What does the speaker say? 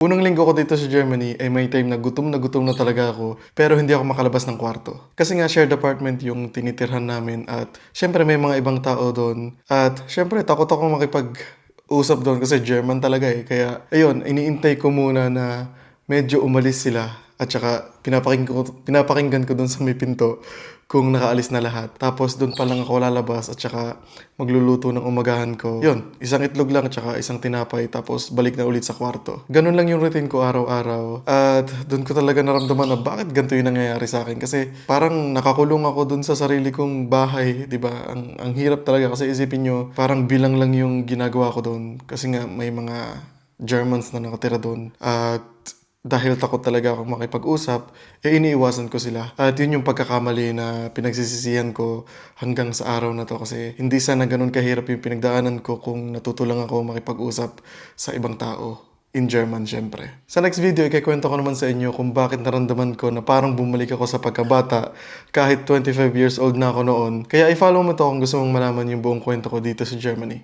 Unang linggo ko dito sa Germany ay may time na gutom na talaga ako pero hindi ako makalabas ng kwarto. Kasi nga shared apartment yung tinitirhan namin at syempre may mga ibang tao doon. At syempre takot ako makipag-usap doon kasi German talaga eh. Kaya ayun, iniintay ko muna na medyo umalis sila at saka pinapakinggan ko doon sa may pinto kung nakaalis na lahat. Tapos doon pa lang ako lalabas at saka magluluto ng umagahan ko. Yun, isang itlog lang at saka isang tinapay tapos balik na ulit sa kwarto. Ganun lang yung routine ko araw-araw. At doon ko talaga naramdaman na bakit ganito yung nangyayari sa akin. Kasi parang nakakulong ako doon sa sarili kong bahay, di ba? Ang hirap talaga kasi isipin nyo, parang bilang lang yung ginagawa ko doon. Kasi nga may mga Germans na nakatira doon. At dahil takot talaga akong makipag-usap, iniiwasan ko sila. At yun yung pagkakamali na pinagsisisihan ko hanggang sa araw na to kasi hindi sana ganun kahirap yung pinagdaanan ko kung natuto lang ako makipag-usap sa ibang tao. In German, syempre. Sa next video, ikikwento ko naman sa inyo kung bakit naramdaman ko na parang bumalik ako sa pagkabata kahit 25 years old na ako noon. Kaya i-follow mo to kung gusto mong malaman yung buong kwento ko dito sa Germany.